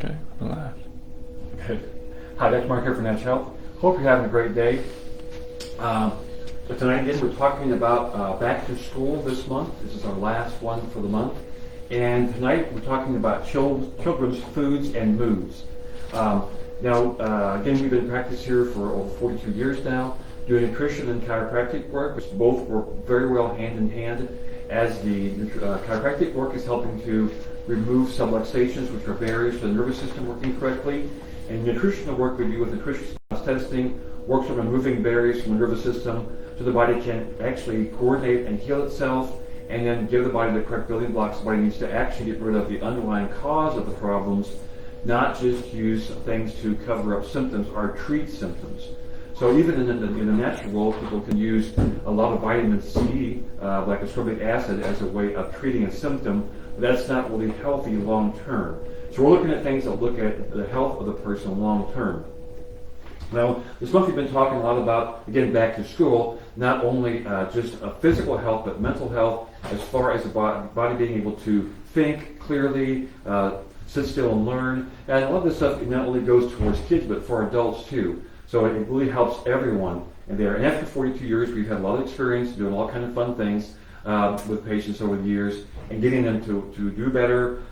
Okay, relax. Good. Hi, Dr. Mark here for Natural Health. Hope you're having a great day. So tonight again, we're talking about back to school this month. This is our last one for the month. And tonight we're talking about children's foods and moods. Again, we've been in practice here for over 42 years now, doing nutrition and chiropractic work, which both work very well hand in hand, as the chiropractic work is helping to remove subluxations, which are barriers to the nervous system working correctly. And nutritional work we do with nutrition testing works on removing barriers from the nervous system so the body can actually coordinate and heal itself, and then give the body the correct building blocks the body needs to actually get rid of the underlying cause of the problems, not just use things to cover up symptoms or treat symptoms. So even in the natural world, people can use a lot of vitamin C, like ascorbic acid, as a way of treating a symptom, but that's not really healthy long term. So we're looking at things that look at the health of the person long term. Now, this month we've been talking a lot about, again, back to school, not only just physical health, but mental health, as far as the body being able to think clearly, sit still and learn. And a lot of this stuff not only goes towards kids, but for adults too. So it really helps everyone in there. And after 42 years, we've had a lot of experience doing all kind of fun things with patients over the years, and getting them to do better,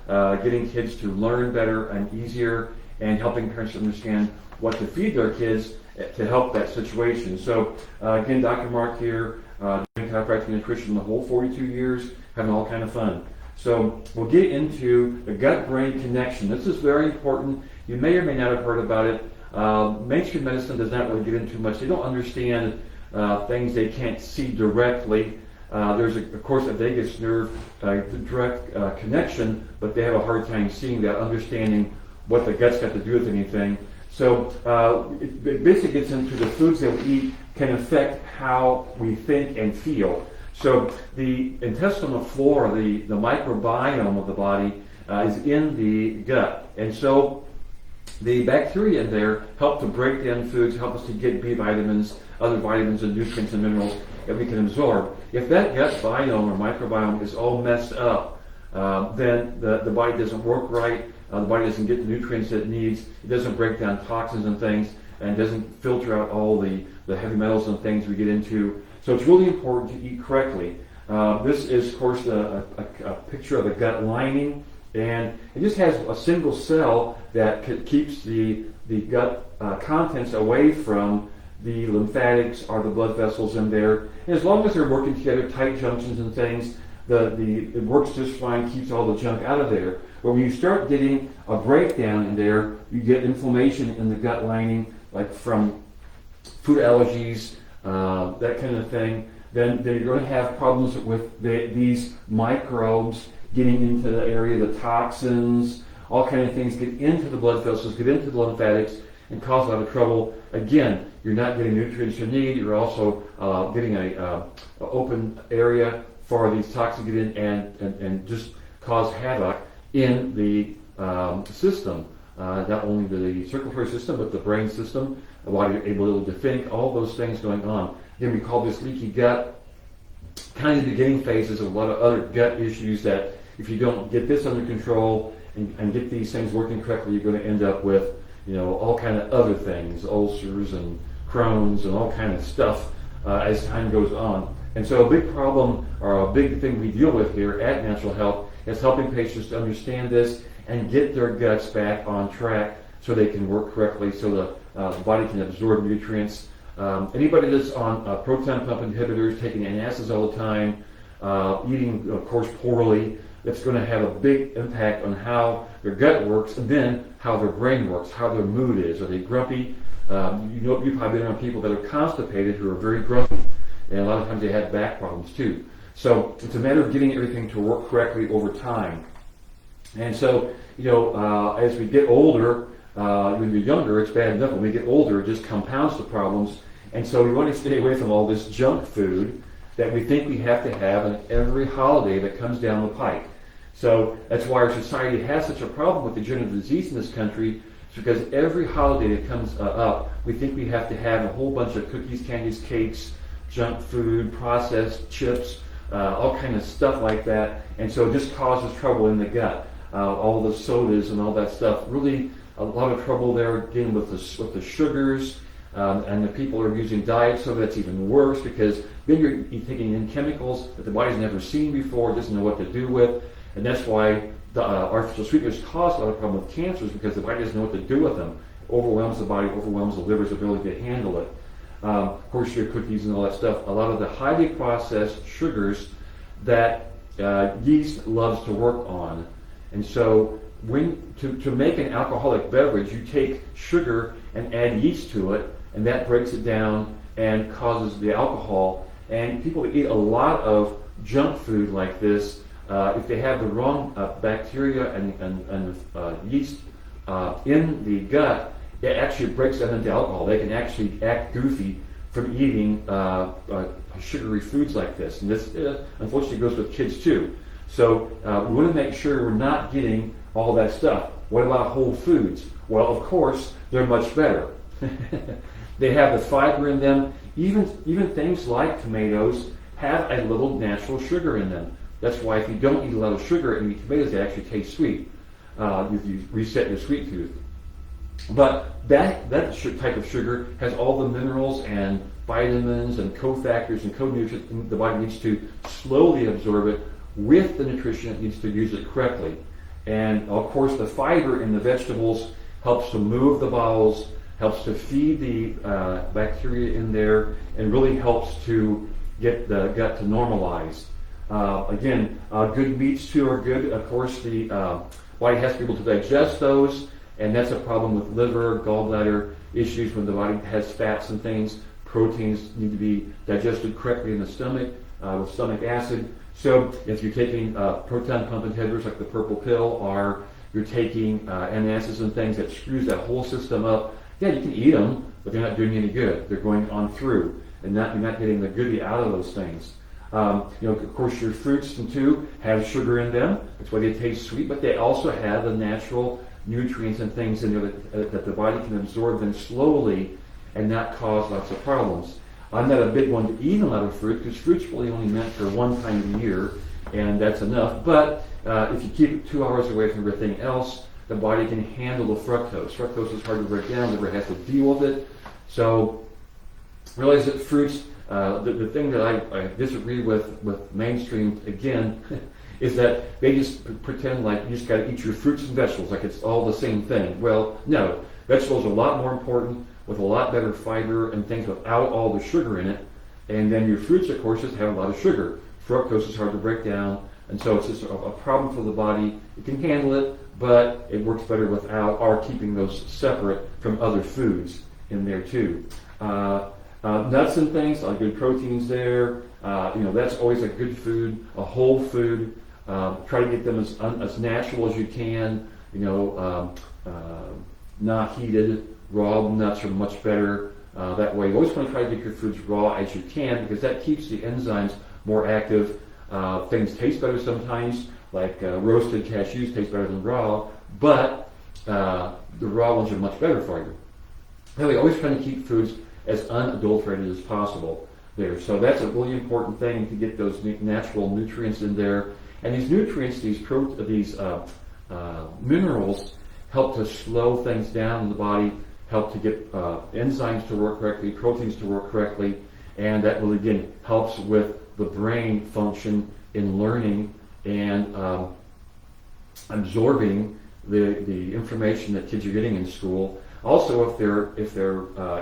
getting kids to learn better and easier, and helping parents understand what to feed their kids to help that situation. So again, Dr. Mark here, doing chiropractic nutrition the whole 42 years, having all kind of fun. So we'll get into the gut-brain connection. This is very important. You may or may not have heard about it. Mainstream medicine does not really get into much. They don't understand things they can't see directly. There's, of course, a vagus nerve direct connection, but they have a hard time seeing that, understanding what the gut's got to do with anything. So it basically gets into the foods that we eat can affect how we think and feel. So the intestinal flora, the microbiome of the body, is in the gut. And so the bacteria in there help to break down foods, help us to get B vitamins, other vitamins and nutrients and minerals that we can absorb. If that gut biome or microbiome is all messed up, then the body doesn't work right. The body doesn't get the nutrients that it needs. It doesn't break down toxins and things, and doesn't filter out all the heavy metals and things we get into. So it's really important to eat correctly. This is, of course, a picture of the gut lining, and it just has a single cell that keeps the gut contents away from the lymphatics or the blood vessels in there. And as long as they're working together, tight junctions and things, it works just fine, keeps all the junk out of there. But when you start getting a breakdown in there, you get inflammation in the gut lining, like from food allergies, that kind of thing, then you're going to have problems with these microbes getting into the area, the toxins, all kind of things get into the blood vessels, get into the lymphatics, and cause a lot of trouble. Again, you're not getting nutrients you need. You're also getting a open area for these toxins to get in and just cause havoc in the system, not only the circulatory system, but the brain system, the body able to think, all those things going on. Again, we call this leaky gut. Kind of the beginning phases of a lot of other gut issues that if you don't get this under control and get these things working correctly, you're going to end up with, all kind of other things, ulcers and Crohn's and all kind of stuff as time goes on. And so a big problem, or a big thing we deal with here at Natural Health, is helping patients to understand this and get their guts back on track so they can work correctly, so the body can absorb nutrients. Anybody that's on proton pump inhibitors, taking antacids all the time, eating, of course, poorly, that's going to have a big impact on how their gut works, and then how their brain works, how their mood is. Are they grumpy? You've probably been around people that are constipated who are very grumpy, and a lot of times they have back problems too. So it's a matter of getting everything to work correctly over time. And so, as we get older, when we're younger, it's bad enough. When we get older, it just compounds the problems. And so we want to stay away from all this junk food that we think we have to have on every holiday that comes down the pike. So that's why our society has such a problem with degenerative disease in this country. It's because every holiday that comes up, we think we have to have a whole bunch of cookies, candies, cakes, junk food, processed chips, all kind of stuff like that. And so it just causes trouble in the gut. all the sodas and all that stuff. Really a lot of trouble there dealing with the sugars, and the people are using diet soda. That's even worse, because then you're taking in chemicals that the body's never seen before, doesn't know what to do with, and that's why the artificial sweeteners cause a lot of problem with cancers, because the body doesn't know what to do with them. It overwhelms the body, overwhelms the liver's ability to handle it. Of course, your cookies and all that stuff, a lot of the highly processed sugars that yeast loves to work on. And so to make an alcoholic beverage, you take sugar and add yeast to it, and that breaks it down and causes the alcohol. And people that eat a lot of junk food like this, if they have the wrong bacteria and yeast in the gut, it actually breaks them into alcohol. They can actually act goofy from eating sugary foods like this. And this unfortunately goes with kids too. So we want to make sure we're not getting all that stuff. What about whole foods? Well, of course, they're much better. They have the fiber in them. Even things like tomatoes have a little natural sugar in them. That's why if you don't eat a lot of sugar and eat tomatoes, they actually taste sweet. If you reset your sweet tooth. But that type of sugar has all the minerals and vitamins and cofactors and co-nutrients, and the body needs to slowly absorb it with the nutrition it needs to use it correctly. And of course, the fiber in the vegetables helps to move the bowels, helps to feed the bacteria in there, and really helps to get the gut to normalize. Again, good meats too are good. Of course, the body has to be able to digest those, and that's a problem with liver, gallbladder issues when the body has fats and things. Proteins need to be digested correctly in the stomach with stomach acid. So if you're taking proton pump inhibitors like the purple pill, or you're taking antacids and things that screws that whole system up, yeah, you can eat them, but they're not doing you any good. They're going on through, and you're not getting the goodie out of those things. Of course, your fruits too have sugar in them. That's why they taste sweet, but they also have the natural nutrients and things in there that the body can absorb them slowly and not cause lots of problems. I'm not a big one to eat a lot of fruit, because fruit's really only meant for one time of year, and that's enough. But if you keep it 2 hours away from everything else, the body can handle the fructose. Fructose is hard to break down, the liver has to deal with it. So realize that fruits, the thing that I disagree with mainstream, again, is that they just pretend like you just got to eat your fruits and vegetables like it's all the same thing. Well, no. Vegetables are a lot more important, with a lot better fiber and things without all the sugar in it. And then your fruits, of course, just have a lot of sugar. Fructose is hard to break down, and so it's just a problem for the body. It can handle it, but it works better without, or keeping those separate from other foods in there too. Nuts and things, like good proteins there. That's always a good food, a whole food. Try to get them as natural as you can. Not heated. Raw nuts are much better that way. You always want to try to get your foods raw as you can, because that keeps the enzymes more active. Things taste better sometimes, like roasted cashews taste better than raw, but the raw ones are much better for you. Anyway, always trying to keep foods as unadulterated as possible there. So that's a really important thing, to get those natural nutrients in there. And these nutrients, these minerals, help to slow things down in the body, help to get enzymes to work correctly, proteins to work correctly, and that really, again, helps with the brain function in learning and absorbing the information that kids are getting in school. Also, if their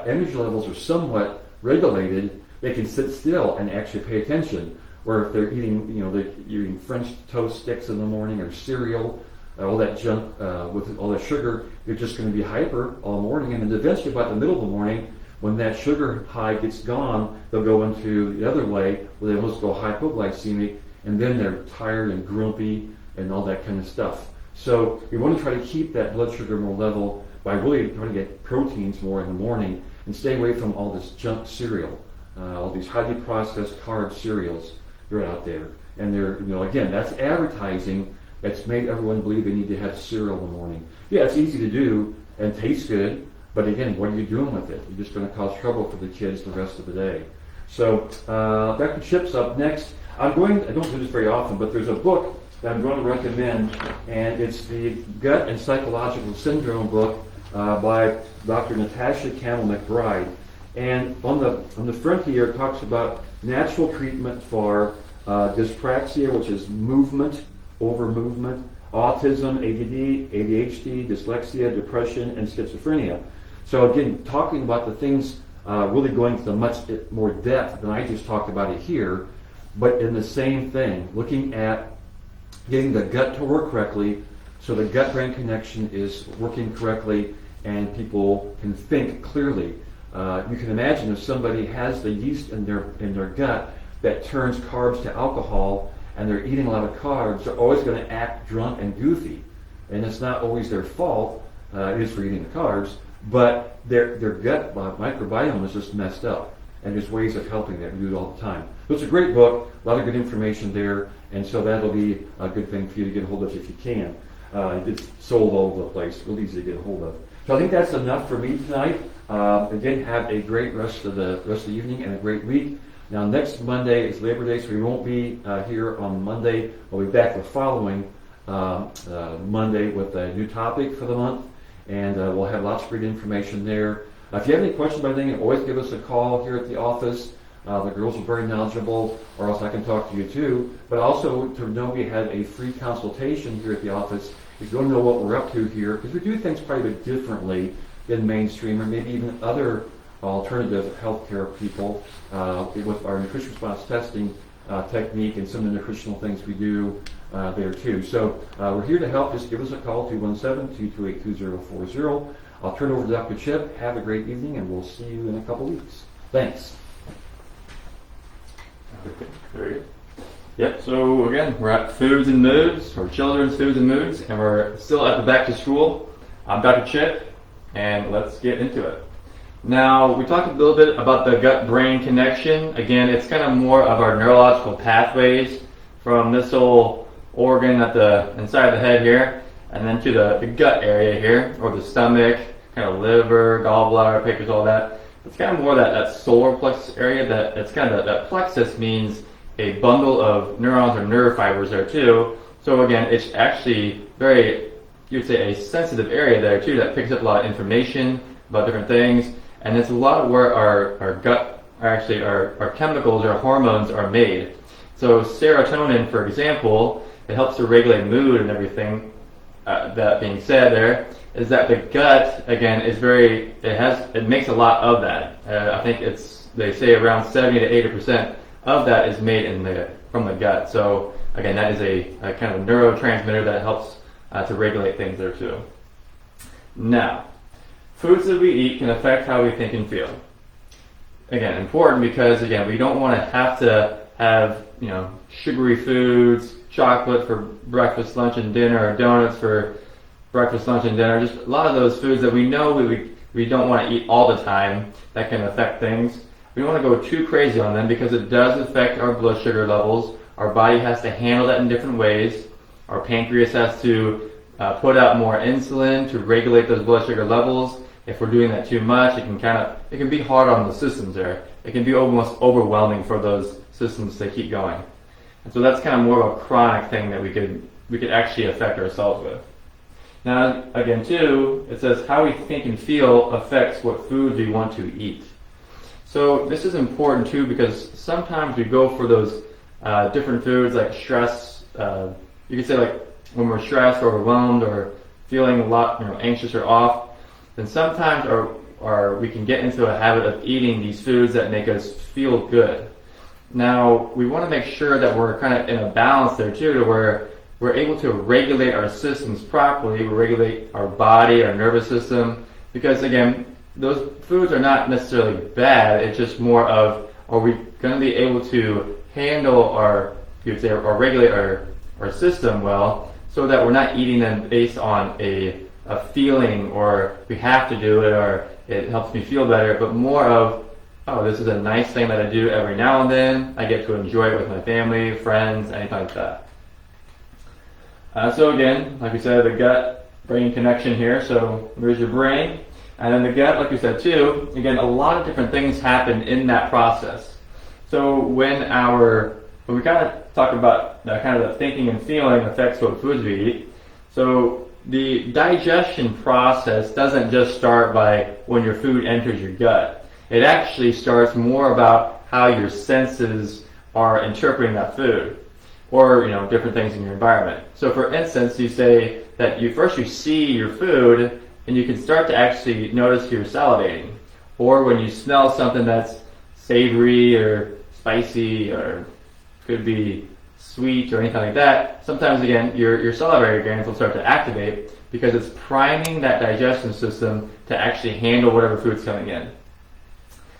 energy levels are somewhat regulated, they can sit still and actually pay attention. Or if they're eating, they're eating French toast sticks in the morning, or cereal, all that junk with all that sugar, you're just going to be hyper all morning, and then eventually about the middle of the morning, when that sugar high gets gone, they'll go into the other way, where they almost go hypoglycemic, and then they're tired and grumpy and all that kind of stuff. So we want to try to keep that blood sugar more level by really trying to get proteins more in the morning, and stay away from all this junk cereal, all these highly processed carb cereals that are out there. And they're, again, that's advertising that's made everyone believe they need to have cereal in the morning. Yeah, it's easy to do and tastes good, but again, what are you doing with it? You're just going to cause trouble for the kids the rest of the day. So, Dr. Chip's up next. I don't do this very often, but there's a book that I'm going to recommend, and it's the Gut and Psychological Syndrome book by Dr. Natasha Campbell-McBride. And on the front here, it talks about natural treatment for dyspraxia, which is movement, over movement, autism, ADD, ADHD, dyslexia, depression, and schizophrenia. So again, talking about the things really going into much more depth than I just talked about it here, but in the same thing, looking at getting the gut to work correctly so the gut-brain connection is working correctly and people can think clearly. You can imagine if somebody has the yeast in their gut that turns carbs to alcohol and they're eating a lot of carbs, they're always going to act drunk and goofy. And it's not always their fault, it is for eating the carbs, but their gut microbiome is just messed up. And there's ways of helping that. We do it all the time. So it's a great book, a lot of good information there, and so that'll be a good thing for you to get a hold of if you can. It's sold all over the place, real easy to get a hold of. So I think that's enough for me tonight. Again, have a great rest of the evening and a great week. Now next Monday is Labor Day, so we won't be here on Monday. We'll be back the following Monday with a new topic for the month, and we'll have lots of great information there. If you have any questions about anything, always give us a call here at the office. The girls are very knowledgeable, or else I can talk to you too. But also to know we have a free consultation here at the office if you want to know what we're up to here, because we do things quite a bit differently than mainstream or maybe even other alternative healthcare people with our nutrition response testing technique and some of the nutritional things we do there too. So we're here to help. Just give us a call, 217-228-2040. I'll turn it over to Dr. Chip. Have a great evening, and we'll see you in a couple weeks. Thanks. Okay, very good. Yep, so again, we're at Foods and Moods, or Children's Foods and Moods, and we're still at the Back to School. I'm Dr. Chip, and let's get into it. Now, we talked a little bit about the gut-brain connection. Again, it's kind of more of our neurological pathways from this little organ at the inside of the head here, and then to the gut area here, or the stomach, kind of liver, gallbladder, pancreas, all that. It's kind of more that solar plexus area. It's kind of that plexus means a bundle of neurons or nerve fibers there too. So again, it's actually very, you'd say, a sensitive area there too that picks up a lot of information about different things. And it's a lot of where our gut, actually our chemicals or hormones are made. So serotonin, for example, it helps to regulate mood and everything. That being said, there is that the gut again is it makes a lot of that. I think they say around 70 to 80% of that is made from the gut. So again, that is a kind of neurotransmitter that helps to regulate things there too. Now, foods that we eat can affect how we think and feel. Again, important because again, we don't want to have sugary foods, chocolate for breakfast, lunch, and dinner, or donuts for breakfast, lunch, and dinner. Just a lot of those foods that we know we don't want to eat all the time that can affect things. We don't want to go too crazy on them because it does affect our blood sugar levels. Our body has to handle that in different ways. Our pancreas has to put out more insulin to regulate those blood sugar levels. If we're doing that too much, it can be hard on the systems there. It can be almost overwhelming for those systems to keep going. And so that's kind of more of a chronic thing that we could actually affect ourselves with. Now, again, too, it says how we think and feel affects what foods we want to eat. So this is important too because sometimes we go for those different foods like stress. You could say like when we're stressed or overwhelmed or feeling a lot anxious or off, then sometimes we can get into a habit of eating these foods that make us feel good. Now, we want to make sure that we're kind of in a balance there too, to where we're able to regulate our systems properly, we regulate our body, our nervous system, because again, those foods are not necessarily bad, it's just more of, are we going to be able to handle or regulate our system well, so that we're not eating them based on a feeling, or we have to do it, or it helps me feel better, but more of, oh, this is a nice thing that I do every now and then. I get to enjoy it with my family, friends, anything like that. So again, like we said, the gut-brain connection here. So there's your brain. And then the gut, like we said too, again, a lot of different things happen in that process. So when we kind of talk about kind of the thinking and feeling affects what foods we eat. So the digestion process doesn't just start by when your food enters your gut. It actually starts more about how your senses are interpreting that food, or different things in your environment. So for instance, you say that you see your food and you can start to actually notice you're salivating, or when you smell something that's savory or spicy or could be sweet or anything like that, sometimes again your salivary glands will start to activate because it's priming that digestion system to actually handle whatever food's coming in.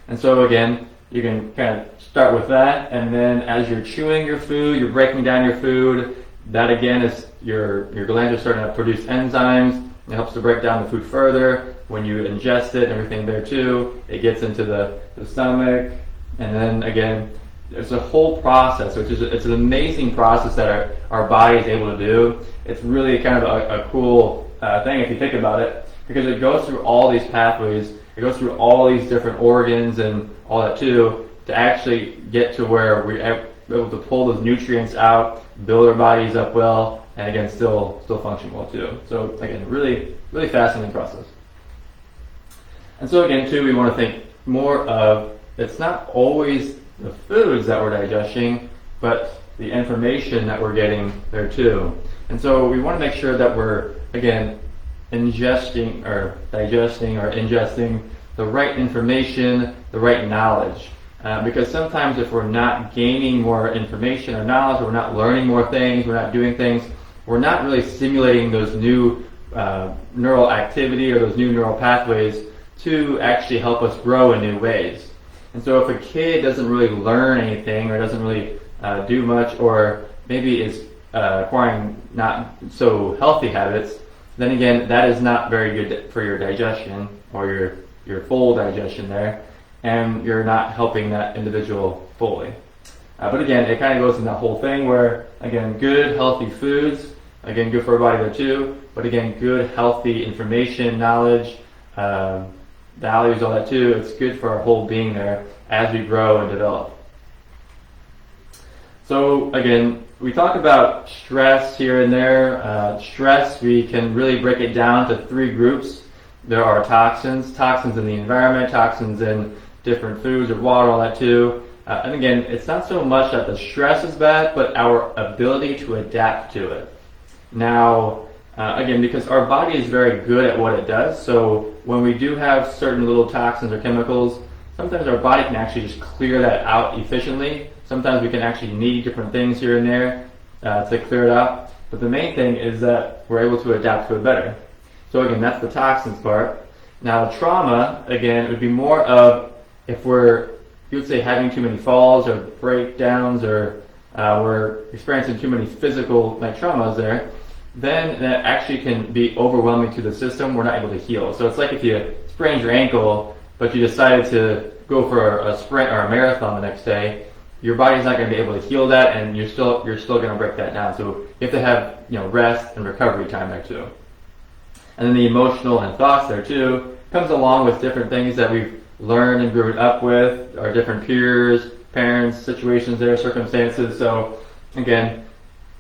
And so again, you can kind of start with that, and then as you're chewing your food, you're breaking down your food, that again is your glands are starting to produce enzymes. It helps to break down the food further. When you ingest it and everything there too, it gets into the stomach, and then again, there's a whole process, it's an amazing process that our body is able to do. It's really kind of a cool thing if you think about it, because it goes through all these pathways, it goes through all these different organs and all that too, to actually get to where we're able to pull those nutrients out, build our bodies up well, and again, still function well too. So again, really, really fascinating process. And so again, too, we want to think more of, it's not always the foods that we're digesting, but the information that we're getting there too. And so we want to make sure that we're, again, digesting or ingesting the right information, the right knowledge. Because sometimes if we're not gaining more information or knowledge, or we're not learning more things, we're not doing things, we're not really stimulating those new neural activity or those new neural pathways to actually help us grow in new ways. And so if a kid doesn't really learn anything or doesn't really do much, or maybe is acquiring not so healthy habits, then again, that is not very good for your digestion or your full digestion there, and you're not helping that individual fully. But again, it kind of goes in that whole thing where, again, good, healthy foods, again, good for our body there too, but again, good, healthy information, knowledge, values, all that too, it's good for our whole being there as we grow and develop. So again, we talk about stress here and there. Stress, we can really break it down to three groups. There are toxins in the environment, toxins in different foods or water, all that too. And again, it's not so much that the stress is bad, but our ability to adapt to it. Now, again, because our body is very good at what it does, so when we do have certain little toxins or chemicals, sometimes our body can actually just clear that out efficiently. Sometimes we can actually need different things here and there to clear it out. But the main thing is that we're able to adapt to it better. So again, that's the toxins part. Now trauma, again, it would be more of if you would say having too many falls or breakdowns, or we're experiencing too many physical traumas there, then that actually can be overwhelming to the system. We're not able to heal. So it's like if you sprained your ankle, but you decided to go for a sprint or a marathon the next day, your body's not going to be able to heal that, and you're still going to break that down. So you have to have rest and recovery time there too. And then the emotional and thoughts there too comes along with different things that we've learned and grown up with, our different peers, parents, situations there, circumstances. So again,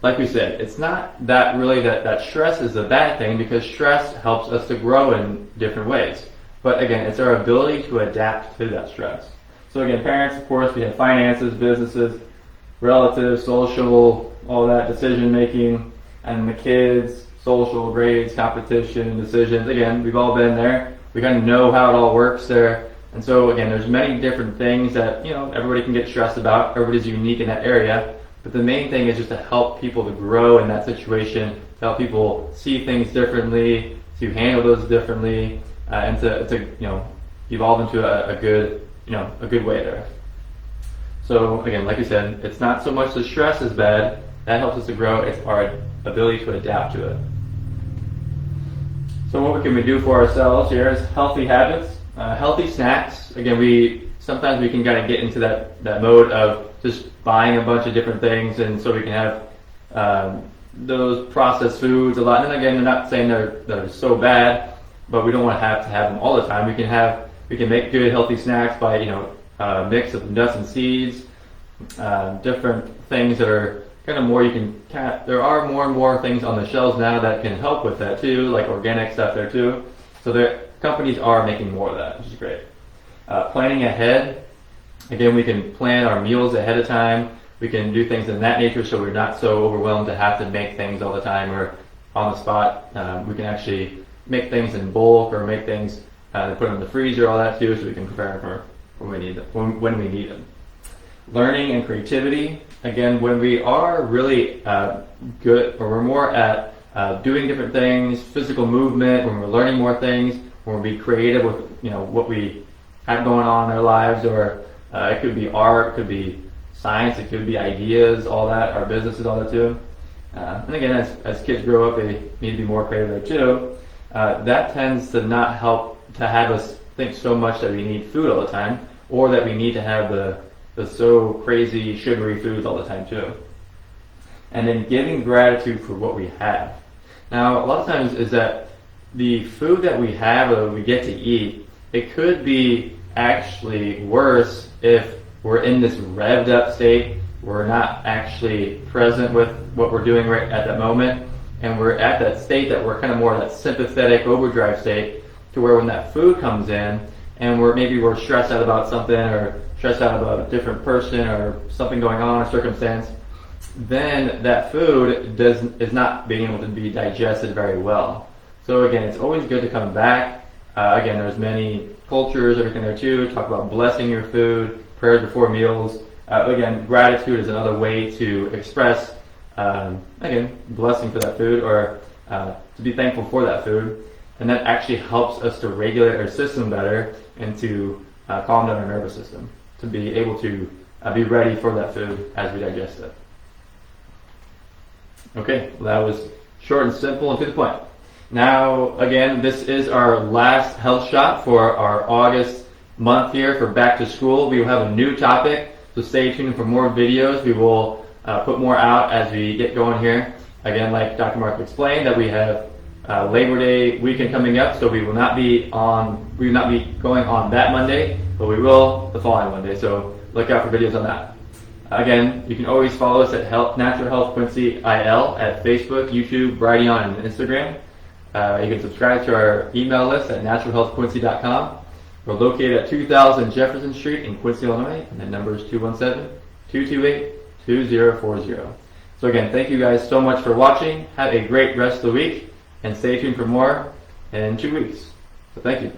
like we said, it's not that really that stress is a bad thing, because stress helps us to grow in different ways. But again, it's our ability to adapt to that stress. So again, parents, of course, we have finances, businesses, relatives, social, all that, decision making, and the kids, social, grades, competition, decisions. Again, we've all been there. We kind of know how it all works there. And so again, there's many different things that everybody can get stressed about. Everybody's unique in that area. But the main thing is just to help people to grow in that situation, to help people see things differently, to handle those differently, and to evolve into a good way there. So again, like you said, it's not so much the stress is bad, that helps us to grow, it's our ability to adapt to it. So what can we do for ourselves here is healthy habits, healthy snacks. Again, sometimes we can kind of get into that mode of just buying a bunch of different things, and so we can have those processed foods a lot. And again, they're not saying they're so bad, but we don't want to have them all the time. We can make good healthy snacks by a mix of nuts and seeds, different things that are kind of more you can, there are more and more things on the shelves now that can help with that too, like organic stuff there too. So the companies are making more of that, which is great. Planning ahead. Again, we can plan our meals ahead of time. We can do things in that nature so we're not so overwhelmed to have to make things all the time or on the spot. We can actually make things in bulk or make things put them in the freezer, all that too, so we can prepare them for when we need them. When we need them. Learning and creativity. Again, when we are really good, or we're more at doing different things, physical movement, when we're learning more things, when we're being creative with what we have going on in our lives, or it could be art, it could be science, it could be ideas, all that, our businesses, all that too. And again, as kids grow up, they need to be more creative there too. That tends to not help to have us think so much that we need food all the time, or that we need to have the so crazy sugary foods all the time too. And then giving gratitude for what we have. Now, a lot of times is that the food that we have or we get to eat, it could be actually worse if we're in this revved up state, we're not actually present with what we're doing right at that moment, and we're at that state that we're kind of more that sympathetic overdrive state, to where when that food comes in and we're stressed out about something, or stressed out about a different person or something going on, a circumstance, then that food is not being able to be digested very well. So again, it's always good to come back. Again, there's many cultures, everything there too. Talk about blessing your food, prayers before meals. Again, gratitude is another way to express, again, blessing for that food, or to be thankful for that food. And that actually helps us to regulate our system better and to calm down our nervous system, to be able to be ready for that food as we digest it. Okay, well, that was short and simple and to the point. Now, again, this is our last health shot for our August month here for back to school. We will have a new topic, so stay tuned for more videos. We will put more out as we get going here. Again, like Dr. Mark explained, that we have Labor Day weekend coming up, so we will not be going on that Monday, but we will the following Monday. So look out for videos on that. Again, you can always follow us at Natural Health Quincy IL at Facebook, YouTube, Brighteon, and Instagram. You can subscribe to our email list at naturalhealthquincy.com. We're located at 2000 Jefferson Street in Quincy, Illinois, and the number is 217-228-2040. So again, thank you guys so much for watching. Have a great rest of the week, and stay tuned for more in 2 weeks. So thank you.